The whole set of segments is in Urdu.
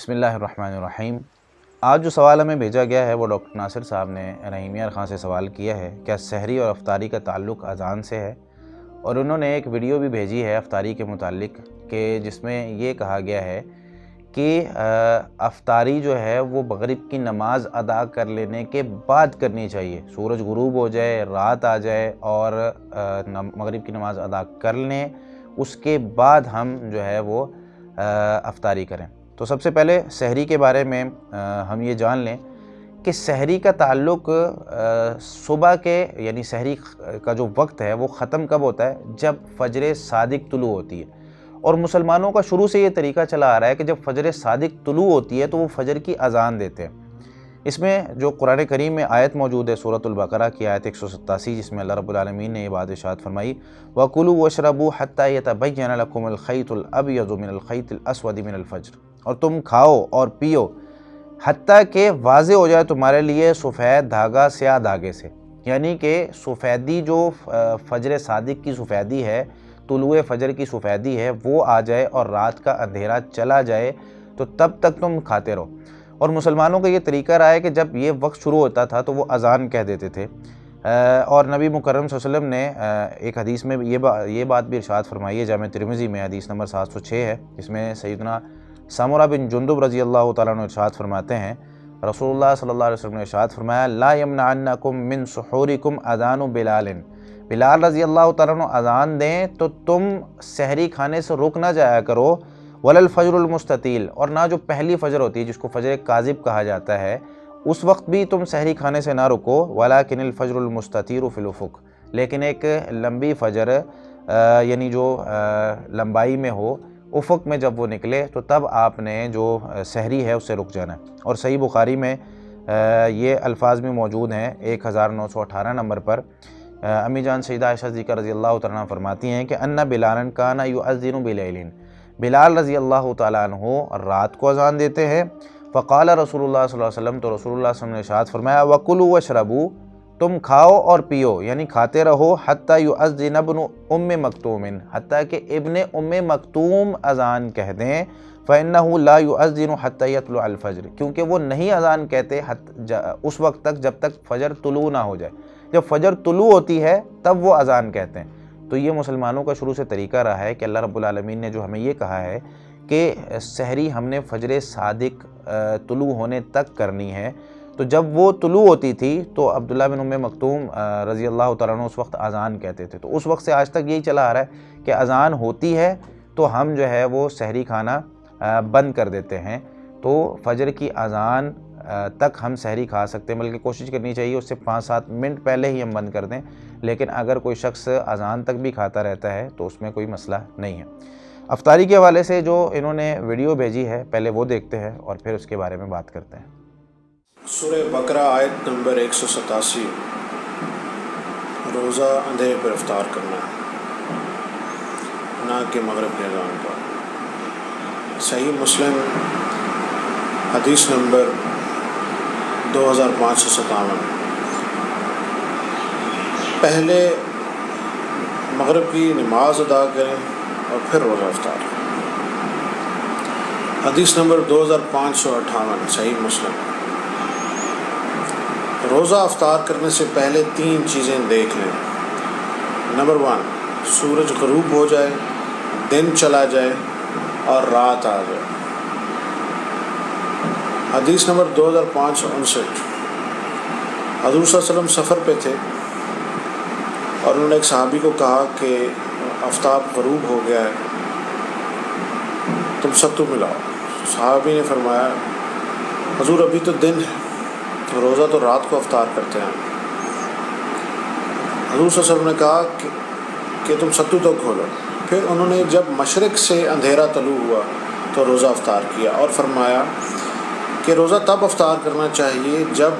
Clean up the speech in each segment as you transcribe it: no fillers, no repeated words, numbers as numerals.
بسم اللہ الرحمن الرحیم۔ آج جو سوال ہمیں بھیجا گیا ہے وہ ڈاکٹر ناصر صاحب نے رحیم یار خان سے سوال کیا ہے، کیا سحری اور افطاری کا تعلق اذان سے ہے؟ اور انہوں نے ایک ویڈیو بھی بھیجی ہے افطاری کے متعلق کہ جس میں یہ کہا گیا ہے کہ افطاری جو ہے وہ مغرب کی نماز ادا کر لینے کے بعد کرنی چاہیے۔ سورج غروب ہو جائے، رات آ جائے اور مغرب کی نماز ادا کر لیں، اس کے بعد ہم جو ہے وہ افطاری کریں۔ تو سب سے پہلے سحری کے بارے میں ہم یہ جان لیں کہ سحری کا تعلق صبح کے یعنی سحری کا جو وقت ہے وہ ختم کب ہوتا ہے؟ جب فجر صادق طلوع ہوتی ہے۔ اور مسلمانوں کا شروع سے یہ طریقہ چلا آ رہا ہے کہ جب فجر صادق طلوع ہوتی ہے تو وہ فجر کی اذان دیتے ہیں۔ اس میں جو قرآن کریم میں آیت موجود ہے سورۃ البقرہ کی آیت 187، جس میں اللہ رب العالمین نے یہ بات ارشاد فرمائی وَكُلُوا وَاشْرَبُوا حَتَّى يَتَبَيَّنَ لَكُمُ الْخَيْطُ الْأَبْيَضُ مِنَ الْخَيْطِ الْأَسْوَدِ مِنَ الْفَجْرِ، اور تم کھاؤ اور پیو حتیٰ کہ واضح ہو جائے تمہارے لیے سفید دھاگا سیاہ دھاگے سے، یعنی کہ سفیدی جو فجر صادق کی سفیدی ہے، طلوع فجر کی سفیدی ہے، وہ آ جائے اور رات کا اندھیرا چلا جائے تو تب تک تم کھاتے رہو۔ اور مسلمانوں کا یہ طریقہ رہا ہے کہ جب یہ وقت شروع ہوتا تھا تو وہ اذان کہہ دیتے تھے، اور نبی مکرم صلی اللہ علیہ وسلم نے ایک حدیث میں یہ بات بھی ارشاد فرمائی ہے، جامع ترمذی میں حدیث نمبر 706 ہے، اس میں سیدنا سمرہ بن جندب رضی اللہ تعالیٰ عنہ ارشاد فرماتے ہیں، رسول اللہ صلی اللہ علیہ وسلم نے ارشاد فرمایا لا یمنعنکم من سحورکم اذان بلال، بلال رضی اللہ تعالیٰ عنہ اذان دیں تو تم سحری کھانے سے رک نہ جایا کرو، ولا الفجر المستطیل، اور نہ جو پہلی فجر ہوتی ہے جس کو فجر کاذب کہا جاتا ہے اس وقت بھی تم سحری کھانے سے نہ رکو، ولکن الفجر المستطیر فی الافق، لیکن ایک لمبی فجر یعنی جو لمبائی میں ہو، افق میں جب وہ نکلے تو تب آپ نے جو سحری ہے اس سے رک جانا ہے۔ اور صحیح بخاری میں یہ الفاظ بھی موجود ہیں 1918 نمبر پر، امی جان سیدہ عائشہ صدیقہ رضی اللہ تعالیٰ عنہ فرماتی ہیں کہ ان بلالا کان یؤذن بلیل، بلال رضی اللہ تعالیٰ عنہ رات کو اذان دیتے ہیں، فقال رسول اللہ صلی اللہ علیہ وسلم، تو رسول اللہ صلی اللہ علیہ وسلم نے ارشاد فرمایا وَكُلُوا وَاشْرَبُوا، تم کھاؤ اور پیو یعنی کھاتے رہو، حتیٰ یؤذن ابن ام مکتوم، حتیٰ کہ ابن ام مکتوم اذان کہہ دیں، فإنہ لا یؤذن حتیٰ یطلع الفجر، کیونکہ وہ نہیں اذان کہتے اس وقت تک جب تک فجر طلوع نہ ہو جائے، جب فجر طلوع ہوتی ہے تب وہ اذان کہتے ہیں۔ تو یہ مسلمانوں کا شروع سے طریقہ رہا ہے کہ اللہ رب العالمین نے جو ہمیں یہ کہا ہے کہ سحری ہم نے فجر صادق طلوع ہونے تک کرنی ہے، تو جب وہ طلوع ہوتی تھی تو عبداللہ بن ام مکتوم رضی اللہ تعالیٰ عنہ اس وقت اذان کہتے تھے۔ تو اس وقت سے آج تک یہی چلا آ رہا ہے کہ اذان ہوتی ہے تو ہم جو ہے وہ سحری کھانا بند کر دیتے ہیں، تو فجر کی اذان تک ہم سحری کھا سکتے ہیں، بلکہ کوشش کرنی چاہیے اس سے 5-7 منٹ پہلے ہی ہم بند کر دیں، لیکن اگر کوئی شخص اذان تک بھی کھاتا رہتا ہے تو اس میں کوئی مسئلہ نہیں ہے۔ افطاری کے حوالے سے جو انہوں نے ویڈیو بھیجی ہے پہلے وہ دیکھتے ہیں اور پھر اس کے بارے میں بات کرتے ہیں۔ سورہ بقرہ آیت نمبر 187، روزہ اندھیرے پر افطار کرنا نہ کہ مغرب کی اذان پر۔ صحیح مسلم حدیث نمبر 2557، پہلے مغرب کی نماز ادا کریں اور پھر روزہ افطار۔ حدیث نمبر 2558 صحیح مسلم، روزہ افطار کرنے سے پہلے 3 چیزیں دیکھ لیں۔ نمبر 1، سورج غروب ہو جائے، دن چلا جائے اور رات آ جائے۔ حدیث نمبر 2559، حضور صلی اللہ علیہ وسلم سفر پہ تھے اور انہوں نے ایک صحابی کو کہا کہ آفتاب غروب ہو گیا ہے، تم ستو ملاؤ۔ صحابی نے فرمایا حضور ابھی تو دن ہے، روزہ تو رات کو افطار کرتے ہیں۔ حضور صلی اللہ علیہ وسلم نے کہا کہ تم ستو تو کھولو۔ پھر انہوں نے جب مشرق سے اندھیرا طلوع ہوا تو روزہ افطار کیا، اور فرمایا کہ روزہ تب افطار کرنا چاہیے جب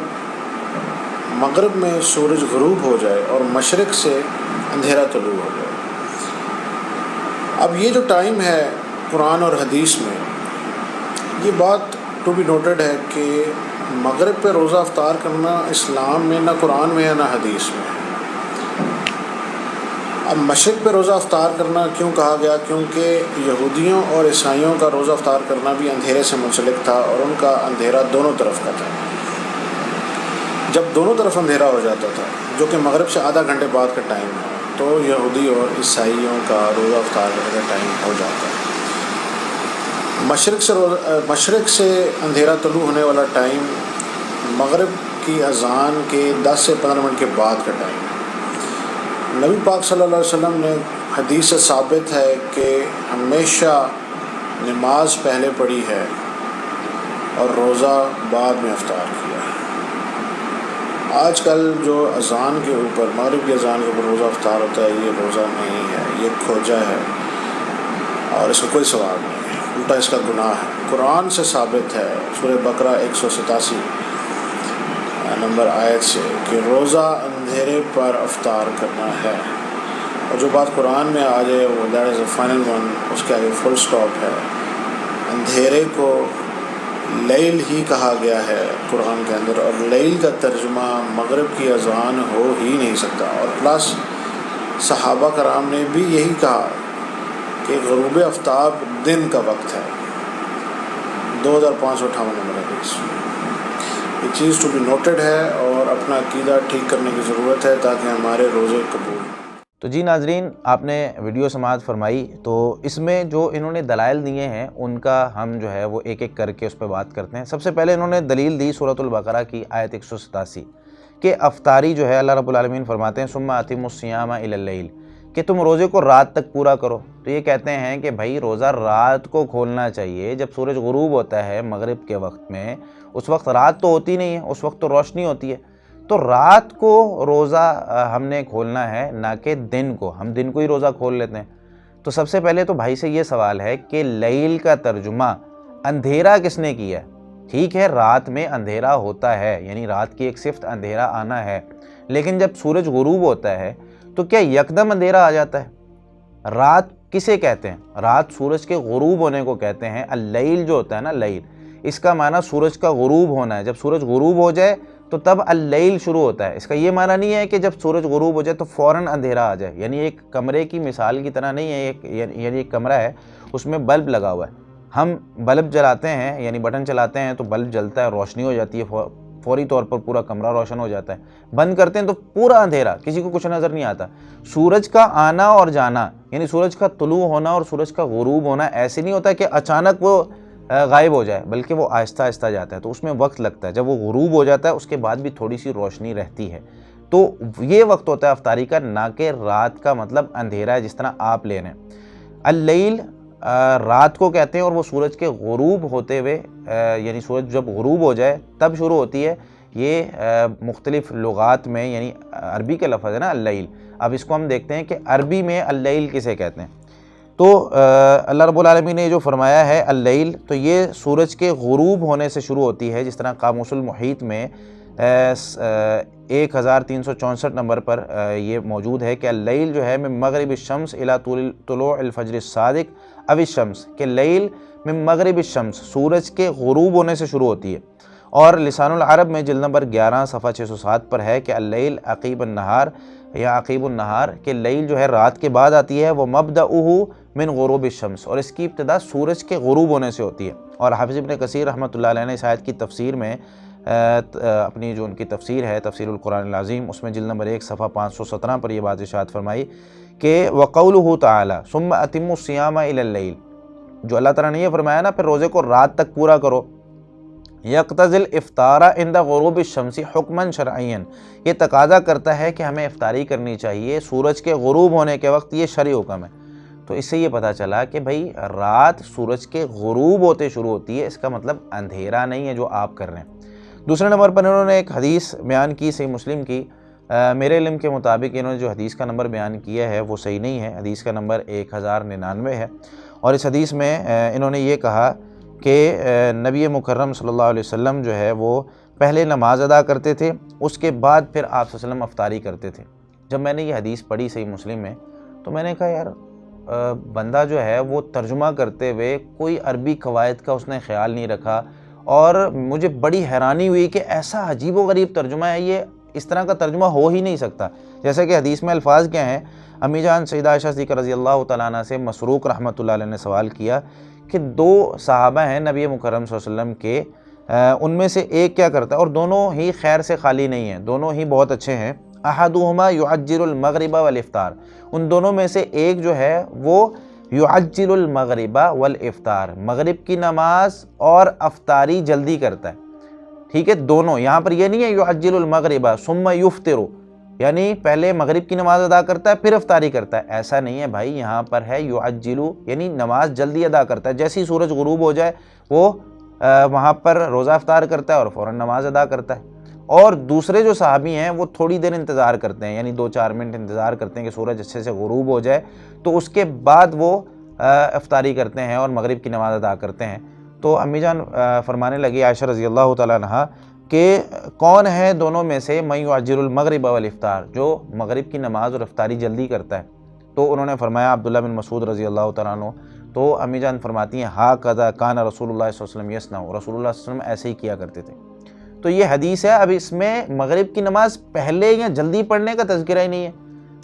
مغرب میں سورج غروب ہو جائے اور مشرق سے اندھیرا طلوع ہو جائے۔ اب یہ جو ٹائم ہے قرآن اور حدیث میں، یہ بات ٹو بی نوٹڈ ہے کہ مغرب پہ روزہ افطار کرنا اسلام میں نہ قرآن میں ہے نہ حدیث میں ہے۔ اب مشرق پہ روزہ افطار کرنا کیوں کہا گیا؟ کیونکہ یہودیوں اور عیسائیوں کا روزہ افطار کرنا بھی اندھیرے سے منسلک تھا، اور ان کا اندھیرا دونوں طرف کا تھا۔ جب دونوں طرف اندھیرا ہو جاتا تھا، جو کہ مغرب سے آدھا گھنٹے بعد کا ٹائم ہے، تو یہودی اور عیسائیوں کا روزہ افطار کرنے کا ٹائم ہو جاتا ہے۔ مشرق سے اندھیرا طلوع ہونے والا ٹائم مغرب کی اذان کے 10 سے 15 منٹ کے بعد کا ٹائم ہے۔ نبی پاک صلی اللہ علیہ وسلم نے حدیث سے ثابت ہے کہ ہمیشہ نماز پہلے پڑھی ہے اور روزہ بعد میں افطار کیا ہے۔ آج کل جو اذان کے اوپر، مغرب کی اذان کے اوپر روزہ افطار ہوتا ہے، یہ روزہ نہیں ہے، یہ کھوجا ہے اور اس کا کوئی ثواب نہیں ہے، الٹا اس کا گناہ ہے۔ قرآن سے ثابت ہے، سورہ بقرہ 187 نمبر آیت سے، کہ روزہ اندھیرے پر افطار کرنا ہے، اور جو بات قرآن میں آ جائے وہ that is a final one, اس کے آگے فل سٹاپ ہے۔ اندھیرے کو لیل ہی کہا گیا ہے قرآن کے اندر، اور لیل کا ترجمہ مغرب کی اذان ہو ہی نہیں سکتا۔ اور پلس صحابہ کرام نے بھی یہی کہا کہ غروب آفتاب دن کا وقت ہے۔ 2558 نمبر حدیث۔ یہ چیز ٹو بی نوٹڈ ہے، اور اپنا عقیدہ ٹھیک کرنے کی ضرورت ہے تاکہ ہمارے روزے قبول ہوں۔ تو جی ناظرین، آپ نے ویڈیو سماعت فرمائی، تو اس میں جو انہوں نے دلائل دیے ہیں ان کا ہم جو ہے وہ ایک ایک کر کے اس پہ بات کرتے ہیں۔ سب سے پہلے انہوں نے دلیل دی سورۃ البقرہ کی آیت 187 کہ افطاری جو ہے اللہ رب العالمین فرماتے ہیں ثم اتموا الصیام الی اللیل، کہ تم روزے کو رات تک پورا کرو۔ تو یہ کہتے ہیں کہ بھائی روزہ رات کو کھولنا چاہیے، جب سورج غروب ہوتا ہے مغرب کے وقت میں، اس وقت رات تو ہوتی نہیں ہے، اس وقت تو روشنی ہوتی ہے، تو رات کو روزہ ہم نے کھولنا ہے، نہ کہ دن کو۔ ہم دن کو ہی روزہ کھول لیتے ہیں۔ تو سب سے پہلے تو بھائی سے یہ سوال ہے کہ لیل کا ترجمہ اندھیرا کس نے کیا ہے؟ ٹھیک ہے، رات میں اندھیرا ہوتا ہے، یعنی رات کی ایک صفت اندھیرا آنا ہے، لیکن جب سورج غروب ہوتا ہے تو کیا یکدم اندھیرا آ جاتا ہے؟ رات کسے کہتے ہیں؟ رات سورج کے غروب ہونے کو کہتے ہیں۔ اللیل جو ہوتا ہے نا، لیل، اس کا معنی سورج کا غروب ہونا ہے۔ جب سورج غروب ہو جائے تو تب اللیل شروع ہوتا ہے۔ اس کا یہ معنی نہیں ہے کہ جب سورج غروب ہو جائے تو فوراً اندھیرا آ جائے، یعنی ایک کمرے کی مثال کی طرح نہیں ہے، یعنی ایک کمرہ ہے، اس میں بلب لگا ہوا ہے، ہم بلب جلاتے ہیں، یعنی بٹن چلاتے ہیں تو بلب جلتا ہے، روشنی ہو جاتی ہے، فوری طور پر پورا کمرہ روشن ہو جاتا ہے۔ بند کرتے ہیں تو پورا اندھیرا، کسی کو کچھ نظر نہیں آتا۔ سورج کا آنا اور جانا، یعنی سورج کا طلوع ہونا اور سورج کا غروب ہونا ایسے نہیں ہوتا کہ اچانک وہ غائب ہو جائے، بلکہ وہ آہستہ آہستہ جاتا ہے، تو اس میں وقت لگتا ہے۔ جب وہ غروب ہو جاتا ہے اس کے بعد بھی تھوڑی سی روشنی رہتی ہے، تو یہ وقت ہوتا ہے افطاری کا، نہ کہ رات کا مطلب اندھیرا ہے جس طرح آپ لے رہے ہیں۔ اللیل رات کو کہتے ہیں، اور وہ سورج کے غروب ہوتے ہوئے، یعنی سورج جب غروب ہو جائے تب شروع ہوتی ہے۔ یہ مختلف لغات میں، یعنی عربی کا لفظ ہے نا اللیل، اب اس کو ہم دیکھتے ہیں کہ عربی میں اللیل کسے کہتے ہیں۔ تو اللہ رب العالمین نے جو فرمایا ہے اللیل، تو یہ سورج کے غروب ہونے سے شروع ہوتی ہے، جس طرح قاموس المحیط میں 1364 نمبر پر یہ موجود ہے کہ اللیل جو ہے من مغرب الشمس الی طلوع الفجر الصادق او الشمس، کہ لیل من مغرب الشمس، سورج کے غروب ہونے سے شروع ہوتی ہے۔ اور لسان العرب میں جلد نمبر 11 صفحہ 607 پر ہے کہ اللیل عقیب النہار یا عقیب النہار، کہ لیل جو ہے رات کے بعد آتی ہے، وہ مبدأہ من غروب الشمس، اور اس کی ابتدا سورج کے غروب ہونے سے ہوتی ہے۔ اور حافظ ابن کثیر رحمۃ اللہ علیہ نے اس آیت کی تفسیر میں اپنی جو ان کی تفسیر ہے تفسیر القرآن العظیم، اس میں جلد نمبر 1 صفحہ 517 پر یہ بات ارشاد فرمائی کہ وقولہ تعالی ثم اتموا الصیام الی اللیل، جو اللہ تعالیٰ نے یہ فرمایا نا پھر روزے کو رات تک پورا کرو، یقتضی الافطار عند غروب الشمس حکما شرعیا، یہ تقاضا کرتا ہے کہ ہمیں افطاری کرنی چاہیے سورج کے غروب ہونے کے وقت، یہ شرعی حکم ہے۔ تو اس سے یہ پتہ چلا کہ بھائی رات سورج کے غروب ہوتے شروع ہوتی ہے، اس کا مطلب اندھیرا نہیں ہے جو آپ کر رہے ہیں۔ دوسرے نمبر پر انہوں نے ایک حدیث بیان کی صحیح مسلم کی، میرے علم کے مطابق انہوں نے جو حدیث کا نمبر بیان کیا ہے وہ صحیح نہیں ہے، حدیث کا نمبر 1099 ہے، اور اس حدیث میں انہوں نے یہ کہا کہ نبی مکرم صلی اللہ علیہ وسلم جو ہے وہ پہلے نماز ادا کرتے تھے، اس کے بعد پھر آپ صلی اللہ علیہ وسلم افطاری کرتے تھے۔ جب میں نے یہ حدیث پڑھی صحیح مسلم میں تو میں نے کہا یار بندہ جو ہے وہ ترجمہ کرتے ہوئے کوئی عربی قواعد کا اس نے خیال نہیں رکھا، اور مجھے بڑی حیرانی ہوئی کہ ایسا عجیب و غریب ترجمہ ہے یہ اس طرح کا ترجمہ ہو ہی نہیں سکتا۔ جیسا کہ حدیث میں الفاظ کیا ہیں، امی جان سیدہ عائشہ صدیقہ رضی اللہ تعالیٰ عنہ سے مسروق رحمۃ اللہ علیہ نے سوال کیا کہ دو صحابہ ہیں نبی مکرم صلی اللہ علیہ وسلم کے، ان میں سے ایک کیا کرتا ہے، اور دونوں ہی خیر سے خالی نہیں ہیں، دونوں ہی بہت اچھے ہیں، احدہما یعجل المغرب والافطار، ان دونوں میں سے ایک جو ہے وہ یعجل المغرب والافطار، مغرب کی نماز اور افطاری جلدی کرتا ہے، ٹھیک ہے، دونوں، یہاں پر یہ نہیں ہے یعجل المغرب ثم یفطر، یعنی پہلے مغرب کی نماز ادا کرتا ہے پھر افطاری کرتا ہے، ایسا نہیں ہے بھائی، یہاں پر ہے یعجلو، یعنی نماز جلدی ادا کرتا ہے، جیسے ہی سورج غروب ہو جائے وہ وہاں پر روزہ افطار کرتا ہے اور فوراً نماز ادا کرتا ہے۔ اور دوسرے جو صحابی ہیں وہ تھوڑی دیر انتظار کرتے ہیں، یعنی 2-4 منٹ انتظار کرتے ہیں کہ سورج اچھے سے غروب ہو جائے، تو اس کے بعد وہ افطاری کرتے ہیں اور مغرب کی نماز ادا کرتے ہیں۔ تو امی جان فرمانے لگی عائشہ رضی اللہ تعالیٰ عنہ کہ کون ہے دونوں میں سے من یعجل المغرب والافطار، جو مغرب کی نماز اور افطاری جلدی کرتا ہے؟ تو انہوں نے فرمایا عبداللہ بن مسعود رضی اللہ تعالیٰ عنہ۔ تو امی جان فرماتی ہیں ھاکذا کان رسول اللہ صلی اللہ علیہ وسلم یصنع، رسول اللہ صلی اللہ علیہ وسلم ایسے ہی کیا کرتے تھے۔ تو یہ حدیث ہے، اب اس میں مغرب کی نماز پہلے یا جلدی پڑھنے کا تذکرہ ہی نہیں ہے،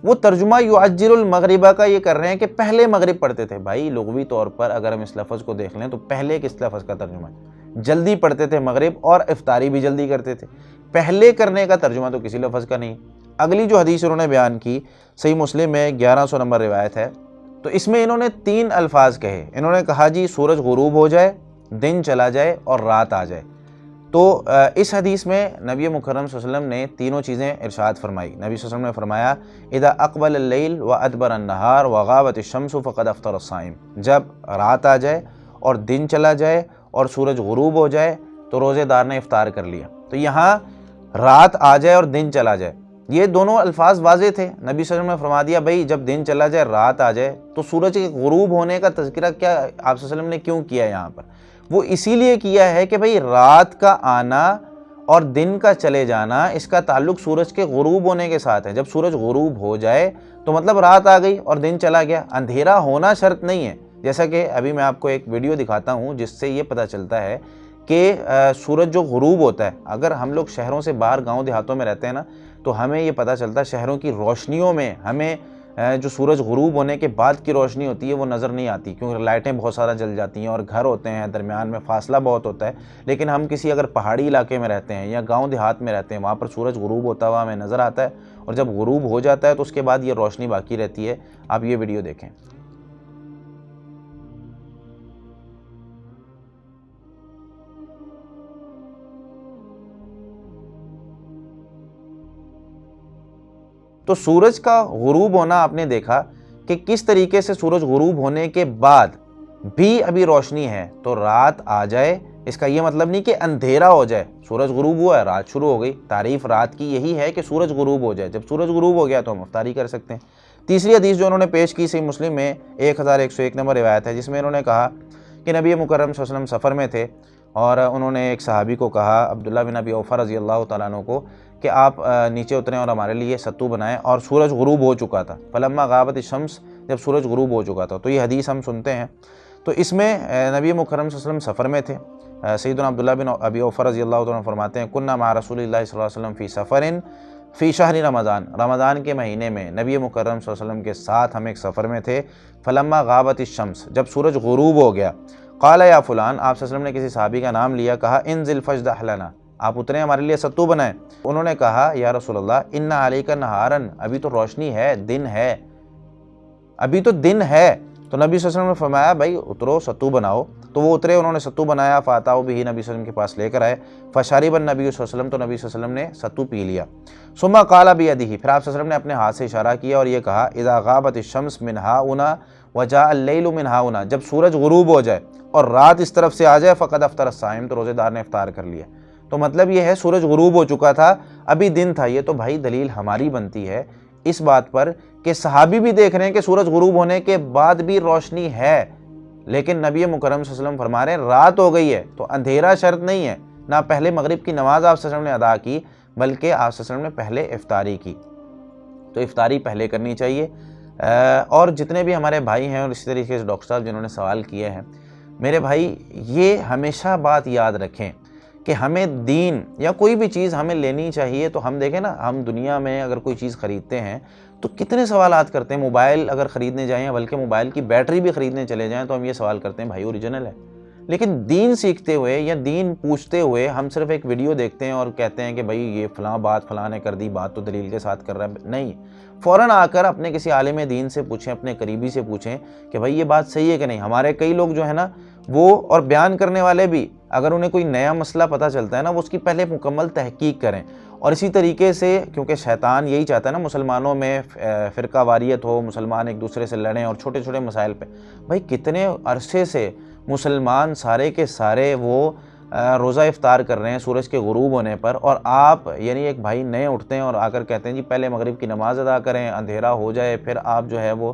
وہ ترجمہ یعجل المغربہ کا یہ کر رہے ہیں کہ پہلے مغرب پڑھتے تھے۔ بھائی لغوی طور پر اگر ہم اس لفظ کو دیکھ لیں تو پہلے کس لفظ کا ترجمہ ہے؟ جلدی پڑھتے تھے مغرب اور افطاری بھی جلدی کرتے تھے، پہلے کرنے کا ترجمہ تو کسی لفظ کا نہیں۔ اگلی جو حدیث انہوں نے بیان کی صحیح مسلم میں 1100 نمبر روایت ہے، تو اس میں انہوں نے 3 الفاظ کہے، انہوں نے کہا جی سورج غروب ہو جائے، دن چلا جائے اور رات آ جائے۔ تو اس حدیث میں نبی مکرم صلی اللہ علیہ وسلم نے تینوں چیزیں ارشاد فرمائی۔ نبی صلی اللہ علیہ وسلم نے فرمایا اذا اقبل اللیل وادبر النہار وغابت الشمس فقد افطر الصائم، جب رات آ جائے اور دن چلا جائے اور سورج غروب ہو جائے تو روزے دار نے افطار کر لیا۔ تو یہاں رات آ جائے اور دن چلا جائے، یہ دونوں الفاظ واضح تھے۔ نبی صلی اللہ علیہ وسلم نے فرما دیا بھائی جب دن چلا جائے رات آ جائے، تو سورج کے غروب ہونے کا تذکرہ کیا آپ صلی اللہ علیہ وسلم نے کیوں کیا یہاں پر؟ وہ اسی لیے کیا ہے کہ بھئی رات کا آنا اور دن کا چلے جانا اس کا تعلق سورج کے غروب ہونے کے ساتھ ہے۔ جب سورج غروب ہو جائے تو مطلب رات آ گئی اور دن چلا گیا، اندھیرا ہونا شرط نہیں ہے۔ جیسا کہ ابھی میں آپ کو ایک ویڈیو دکھاتا ہوں جس سے یہ پتہ چلتا ہے کہ سورج جو غروب ہوتا ہے، اگر ہم لوگ شہروں سے باہر گاؤں دیہاتوں میں رہتے ہیں نا، تو ہمیں یہ پتہ چلتا ہے شہروں کی روشنیوں میں ہمیں جو سورج غروب ہونے کے بعد کی روشنی ہوتی ہے وہ نظر نہیں آتی، کیونکہ لائٹیں بہت سارا جل جاتی ہیں اور گھر ہوتے ہیں، درمیان میں فاصلہ بہت ہوتا ہے۔ لیکن ہم کسی اگر پہاڑی علاقے میں رہتے ہیں یا گاؤں دیہات میں رہتے ہیں، وہاں پر سورج غروب ہوتا ہوا ہمیں نظر آتا ہے، اور جب غروب ہو جاتا ہے تو اس کے بعد یہ روشنی باقی رہتی ہے۔ آپ یہ ویڈیو دیکھیں۔ تو سورج کا غروب ہونا آپ نے دیکھا کہ کس طریقے سے سورج غروب ہونے کے بعد بھی ابھی روشنی ہے تو رات آ جائے، اس کا یہ مطلب نہیں کہ اندھیرا ہو جائے۔ سورج غروب ہوا ہے، رات شروع ہو گئی، تعریف رات کی یہی ہے کہ سورج غروب ہو جائے۔ جب سورج غروب ہو گیا تو ہم افطاری کر سکتے ہیں۔ تیسری حدیث جو انہوں نے پیش کی صحیح مسلم میں 1101 نمبر روایت ہے، جس میں انہوں نے کہا کہ نبی مکرم صلی اللہ علیہ وسلم سفر میں تھے اور انہوں نے ایک صحابی کو کہا، عبداللہ بن ابی اوفا رضی اللہ تعالیٰ عنہ کو، کہ آپ نیچے اتریں اور ہمارے لیے ستو بنائیں، اور سورج غروب ہو چکا تھا۔ فلما غابت الشمس، جب سورج غروب ہو چکا تھا۔ تو یہ حدیث ہم سنتے ہیں۔ تو اس میں نبی مکرم صلی اللہ علیہ وسلم سفر میں تھے۔ سیدنا عبداللہ بن ابی اوفا رضی اللہ تعالیٰ عنہ فرماتے ہیں کننا مع رسول اللہ صلی اللہ علیہ وسلم فی سفر فی شہر رمضان، رمضان کے مہینے میں نبی مکرم صلی اللہ علیہ وسلم کے ساتھ ہم ایک سفر میں تھے۔ فلما غابت الشمس، جب سورج غروب ہو گیا، قال یا فلان، آپ صلی اللہ علیہ وسلم نے کسی صحابی کا نام لیا، کہا انزل فجدح لنا، آپ اتریں ہمارے لیے ستو بنائیں۔ انہوں نے کہا یا رسول اللہ ان علیک نہارن، ابھی تو روشنی ہے، دن ہے، ابھی تو دن ہے۔ تو نبی صلی اللہ علیہ وسلم نے فرمایا بھائی اترو ستو بناؤ۔ تو وہ اترے، انہوں نے ستو بنایا، فاتاؤ بھی نبی صلی اللہ علیہ وسلم کے پاس لے کر آئے، فشرب النبی صلی اللہ علیہ وسلم، تو نبی صلی اللہ علیہ وسلم نے ستو پی لیا۔ ثم قال بیدہ، پھر آپ صلی اللہ علیہ وسلم نے اپنے ہاتھ سے اشارہ کیا اور یہ کہا اذا غابت الشمس من ہاہنا وجاء اللیل من ہاہنا، جب سورج غروب ہو جائے اور رات اس طرف سے آ جائے، فقد افطر الصائم، تو روزے دار نے افطار کر لیا۔ تو مطلب یہ ہے سورج غروب ہو چکا تھا، ابھی دن تھا۔ یہ تو بھائی دلیل ہماری بنتی ہے اس بات پر کہ صحابی بھی دیکھ رہے ہیں کہ سورج غروب ہونے کے بعد بھی روشنی ہے، لیکن نبی مکرم صلی اللہ علیہ وسلم فرما رہے ہیں رات ہو گئی ہے، تو اندھیرا شرط نہیں ہے۔ نہ پہلے مغرب کی نماز آپ صلی اللہ علیہ وسلم نے ادا کی، بلکہ آپ صلی اللہ علیہ وسلم نے پہلے افطاری کی۔ تو افطاری پہلے کرنی چاہیے۔ اور جتنے بھی ہمارے بھائی ہیں اور اسی طریقے سے ڈاکٹر صاحب جنہوں نے سوال کیے ہیں، میرے بھائی یہ ہمیشہ بات یاد رکھیں کہ ہمیں دین یا کوئی بھی چیز ہمیں لینی چاہیے تو ہم دیکھیں نا، ہم دنیا میں اگر کوئی چیز خریدتے ہیں تو کتنے سوالات کرتے ہیں. موبائل اگر خریدنے جائیں، بلکہ موبائل کی بیٹری بھی خریدنے چلے جائیں تو ہم یہ سوال کرتے ہیں بھائی اوریجنل ہے. لیکن دین سیکھتے ہوئے یا دین پوچھتے ہوئے ہم صرف ایک ویڈیو دیکھتے ہیں اور کہتے ہیں کہ بھائی یہ فلاں بات فلاں نے کر دی، بات تو دلیل کے ساتھ کر رہا ہے. نہیں، فوراً آ کر اپنے کسی عالم دین سے پوچھیں، اپنے قریبی سے پوچھیں کہ بھائی یہ بات صحیح ہے کہ نہیں. ہمارے کئی لوگ جو ہے نا وہ، اور بیان کرنے والے بھی، اگر انہیں کوئی نیا مسئلہ پتہ چلتا ہے نا وہ اس کی پہلے مکمل تحقیق کریں. اور اسی طریقے سے، کیونکہ شیطان یہی چاہتا ہے نا مسلمانوں میں فرقہ واریت ہو، مسلمان ایک دوسرے سے لڑیں اور چھوٹے چھوٹے مسائل پہ. بھائی کتنے عرصے سے مسلمان سارے کے سارے وہ روزہ افطار کر رہے ہیں سورج کے غروب ہونے پر، اور آپ یعنی ایک بھائی نئے اٹھتے ہیں اور آ کر کہتے ہیں جی پہلے مغرب کی نماز ادا کریں، اندھیرا ہو جائے پھر آپ جو ہے وہ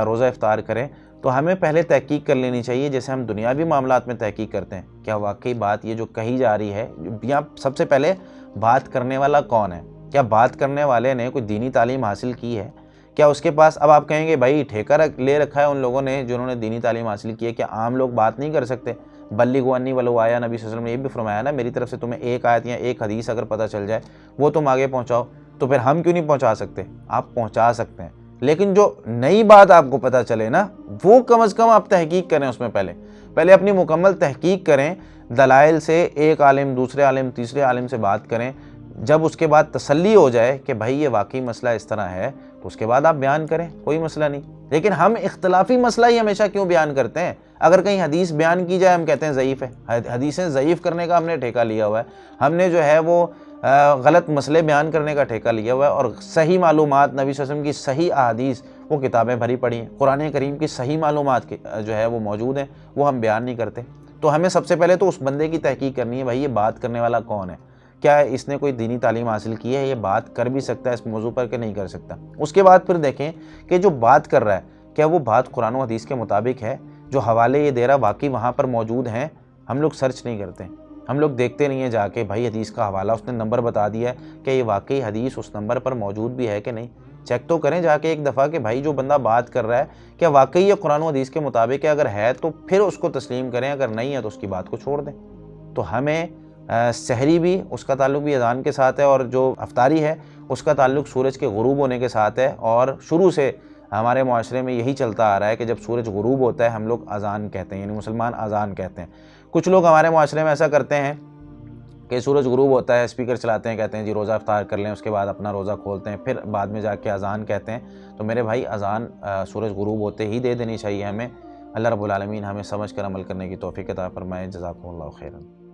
روزہ افطار کریں. تو ہمیں پہلے تحقیق کر لینی چاہیے، جیسے ہم دنیاوی معاملات میں تحقیق کرتے ہیں. کیا واقعی بات یہ جو کہی جا رہی ہے، یا سب سے پہلے بات کرنے والا کون ہے؟ کیا بات کرنے والے نے کوئی دینی تعلیم حاصل کی ہے؟ کیا اس کے پاس، اب آپ کہیں گے بھائی ٹھیکہ لے رکھا ہے ان لوگوں نے جنہوں نے دینی تعلیم حاصل کی ہے، کیا عام لوگ بات نہیں کر سکتے؟ بلغوا انی ولو آیا، نبی صلی اللہ علیہ وسلم نے یہ بھی فرمایا نا، میری طرف سے تمہیں ایک آیت یا ایک حدیث اگر پتہ چل جائے وہ تم آگے پہنچاؤ. تو پھر ہم کیوں نہیں پہنچا سکتے؟ آپ پہنچا سکتے ہیں، لیکن جو نئی بات آپ کو پتہ چلے نا وہ کم از کم آپ تحقیق کریں. اس میں پہلے اپنی مکمل تحقیق کریں دلائل سے، ایک عالم دوسرے عالم تیسرے عالم سے بات کریں. جب اس کے بعد تسلی ہو جائے کہ بھائی یہ واقعی مسئلہ اس طرح ہے تو اس کے بعد آپ بیان کریں، کوئی مسئلہ نہیں. لیکن ہم اختلافی مسئلہ ہی ہمیشہ کیوں بیان کرتے ہیں؟ اگر کہیں حدیث بیان کی جائے ہم کہتے ہیں ضعیف ہے. حدیثیں ضعیف کرنے کا ہم نے ٹھیکہ لیا ہوا ہے، ہم نے جو ہے وہ غلط مسئلے بیان کرنے کا ٹھیکہ لیا ہوا ہے. اور صحیح معلومات، نبی صلی اللہ علیہ وسلم کی صحیح احادیث، وہ کتابیں بھری پڑی ہیں، قرآن کریم کی صحیح معلومات جو ہے وہ موجود ہیں، وہ ہم بیان نہیں کرتے. تو ہمیں سب سے پہلے تو اس بندے کی تحقیق کرنی ہے، بھائی یہ بات کرنے والا کون ہے، کیا اس نے کوئی دینی تعلیم حاصل کی ہے، یہ بات کر بھی سکتا ہے اس موضوع پر کہ نہیں کر سکتا. اس کے بعد پھر دیکھیں کہ جو بات کر رہا ہے کیا وہ بات قرآن و حدیث کے مطابق ہے، جو حوالے یہ دے رہا واقعی وہاں پر موجود ہیں. ہم لوگ سرچ نہیں کرتے، ہم لوگ دیکھتے نہیں ہیں جا کے بھائی حدیث کا حوالہ اس نے نمبر بتا دیا ہے کہ یہ واقعی حدیث اس نمبر پر موجود بھی ہے کہ نہیں. چیک تو کریں جا کے ایک دفعہ کہ بھائی جو بندہ بات کر رہا ہے کیا واقعی یہ قرآن و حدیث کے مطابق ہے. اگر ہے تو پھر اس کو تسلیم کریں، اگر نہیں ہے تو اس کی بات کو چھوڑ دیں. تو ہمیں سحری بھی، اس کا تعلق بھی اذان کے ساتھ ہے، اور جو افطاری ہے اس کا تعلق سورج کے غروب ہونے کے ساتھ ہے. اور شروع سے ہمارے معاشرے میں یہی چلتا آ رہا ہے کہ جب سورج غروب ہوتا ہے ہم لوگ اذان کہتے ہیں، یعنی مسلمان اذان کہتے ہیں. کچھ لوگ ہمارے معاشرے میں ایسا کرتے ہیں کہ سورج غروب ہوتا ہے اسپیکر چلاتے ہیں، کہتے ہیں جی روزہ افطار کر لیں، اس کے بعد اپنا روزہ کھولتے ہیں، پھر بعد میں جا کے اذان کہتے ہیں. تو میرے بھائی اذان سورج غروب ہوتے ہی دے دینی چاہیے ہمیں. اللہ رب العالمین ہمیں سمجھ کر عمل کرنے کی توفیق عطا فرمائے. جزاکم اللہ خیرا.